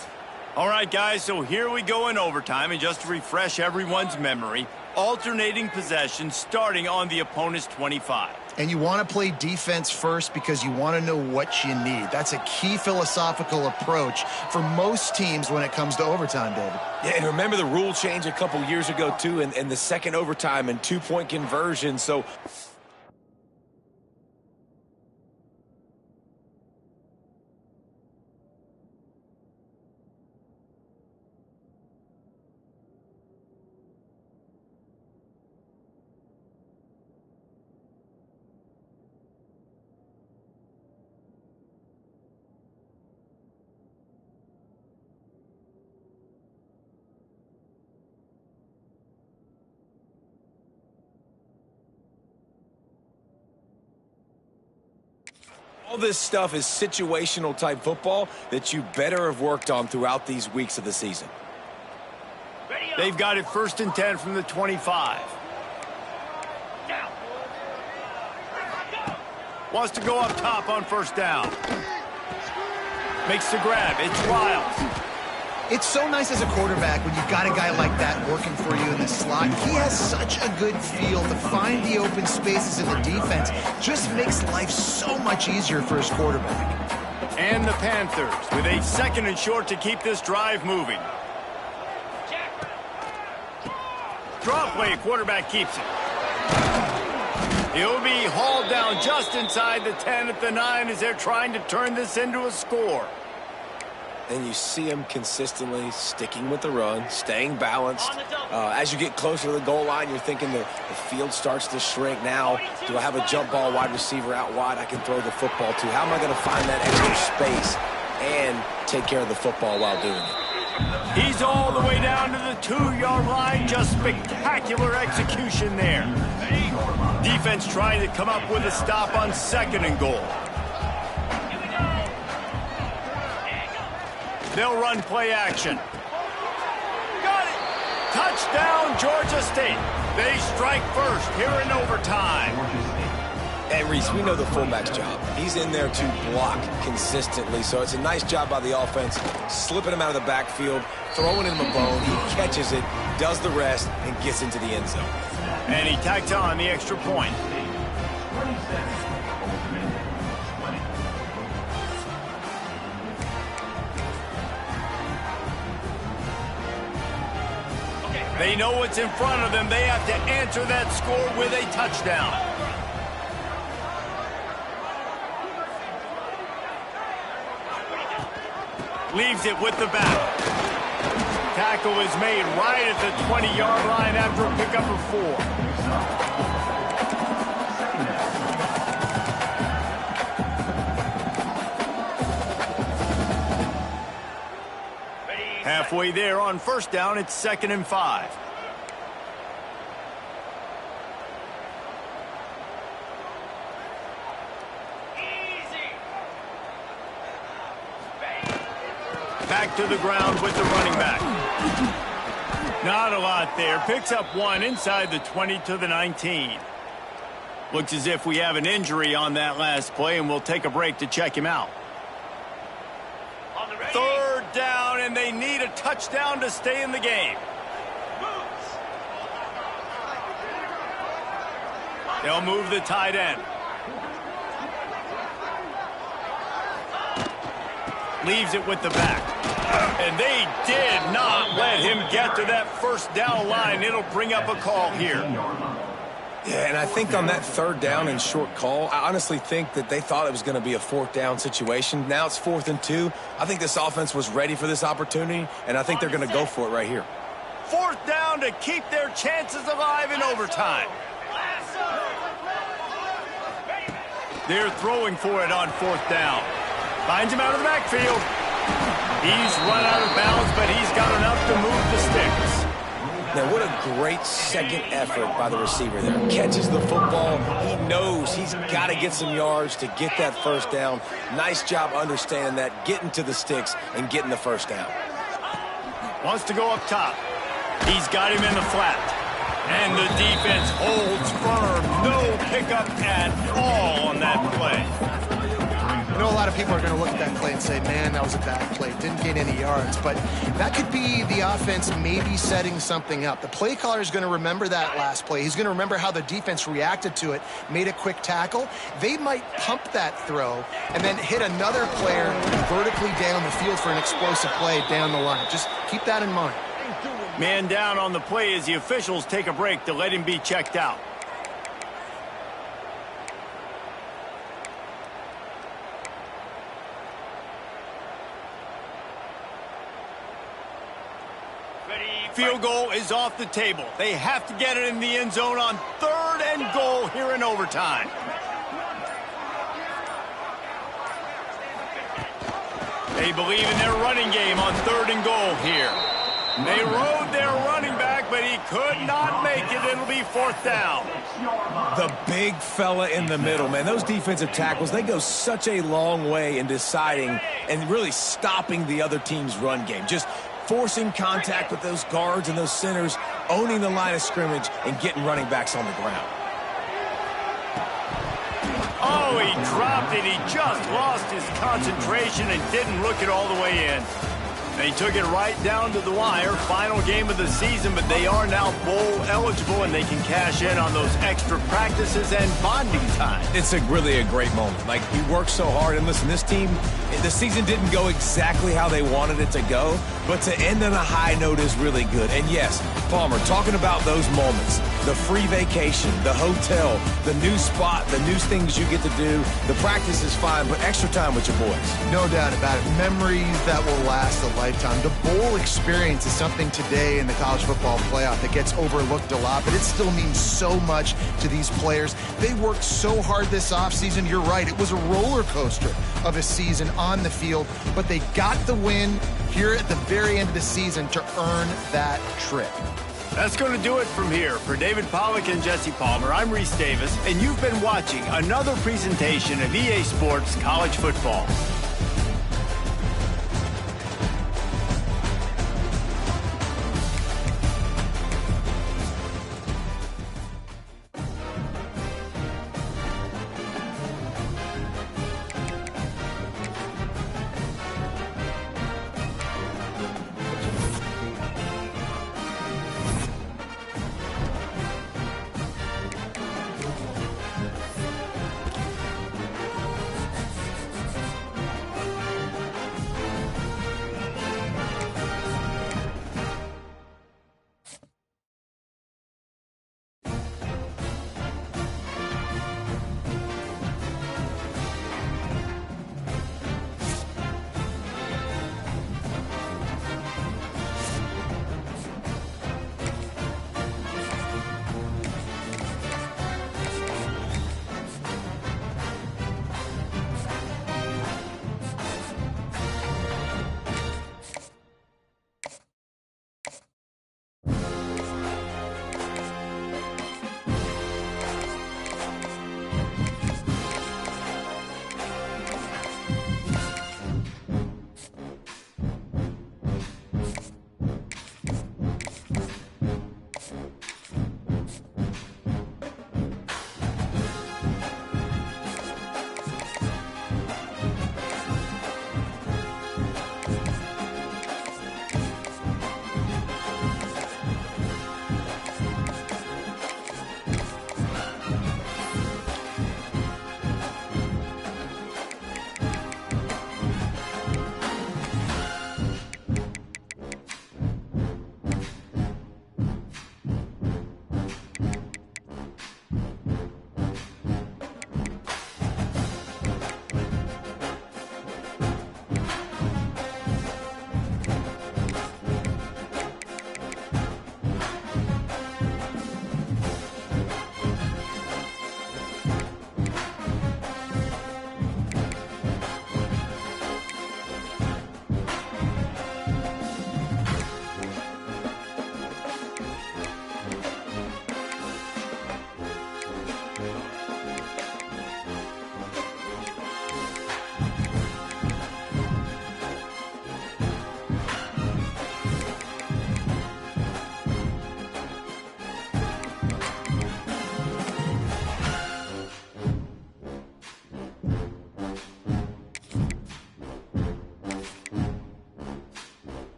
All right, guys, so here we go in overtime. And just to refresh everyone's memory, alternating possession starting on the opponent's 25. And you want to play defense first because you want to know what you need. That's a key philosophical approach for most teams when it comes to overtime, David. Yeah, and remember the rule change a couple years ago, too, and the second overtime and 2-point conversion. So all this stuff is situational type football that you better have worked on throughout these weeks of the season. They've got it 1st and 10 from the 25. Wants to go up top on first down. Makes the grab. It's Wiles. It's so nice as a quarterback when you've got a guy like that working for you in the slot. He has such a good feel to find the open spaces in the defense. Just makes life so much easier for his quarterback. And the Panthers with a 2nd and short to keep this drive moving. Draw play, quarterback keeps it. He'll be hauled down just inside the 10 at the 9 as they're trying to turn this into a score. And you see him consistently sticking with the run, staying balanced. As you get closer to the goal line, you're thinking the field starts to shrink. Now, do I have a jump ball wide receiver out wide I can throw the football to? How am I going to find that extra space and take care of the football while doing it? He's all the way down to the 2-yard line. Just spectacular execution there. Defense trying to come up with a stop on 2nd and goal. They'll run play action. Got it! Touchdown, Georgia State. They strike first here in overtime. And Reese, we know the fullback's job. He's in there to block consistently, so it's a nice job by the offense, slipping him out of the backfield, throwing him a bone. He catches it, does the rest, and gets into the end zone. And he tacks on the extra point. They know what's in front of them. They have to answer that score with a touchdown. Leaves it with the back. Tackle is made right at the 20-yard line after a pickup of 4. Halfway there on first down, it's 2nd and 5. Back to the ground with the running back. Not a lot there. Picks up 1 inside the 20 to the 19. Looks as if we have an injury on that last play, and we'll take a break to check him out. 3rd down, and they need a touchdown to stay in the game. They'll move the tight end. Leaves it with the back. And they did not let him get to that first down line. It'll bring up a call here. Yeah, and I think on that third down and short call, I honestly think that they thought it was going to be a fourth down situation. Now it's 4th and 2. I think this offense was ready for this opportunity, and I think they're going to go for it right here. 4th down to keep their chances alive in overtime. They're throwing for it on 4th down. Finds him out of the backfield. He's run out of bounds, but he's got enough to move the sticks. Now, what a great second effort by the receiver there. Catches the football. He knows he's got to get some yards to get that first down. Nice job understanding that, getting to the sticks and getting the first down. Wants to go up top. He's got him in the flat. And the defense holds firm. No pickup at all on that play. I know a lot of people are going to look at that play and say, man, that was a bad play. Didn't gain any yards. But that could be the offense maybe setting something up. The play caller is going to remember that last play. He's going to remember how the defense reacted to it, made a quick tackle. They might pump that throw and then hit another player vertically down the field for an explosive play down the line. Just keep that in mind. Man down on the play as the officials take a break to let him be checked out. Field goal is off the table. They have to get it in the end zone on 3rd and goal here in overtime. They believe in their running game on 3rd and goal here. They rode their running back, but he could not make it. It'll be 4th down. The big fella in the middle, man. Those defensive tackles, they go such a long way in deciding and really stopping the other team's run game. Just forcing contact with those guards and those centers, owning the line of scrimmage, and getting running backs on the ground. Oh, he dropped it. He just lost his concentration and didn't look it all the way in. They took it right down to the wire. Final game of the season, but they are now bowl eligible, and they can cash in on those extra practices and bonding time. It's really a great moment. Like, he worked so hard, and listen, this team, the season didn't go exactly how they wanted it to go, but to end on a high note is really good. And yes, Palmer, talking about those moments, the free vacation, the hotel, the new spot, the new things you get to do, the practice is fine, but extra time with your boys. No doubt about it. Memories that will last a lifetime. The bowl experience is something today in the college football playoff that gets overlooked a lot, but it still means so much to these players. They worked so hard this offseason. You're right. It was a roller coaster of a season on the field, but they got the win here at the very end of the season to earn that trip. That's going to do it from here. For David Pollack and Jesse Palmer, I'm Reese Davis, and you've been watching another presentation of EA Sports College Football.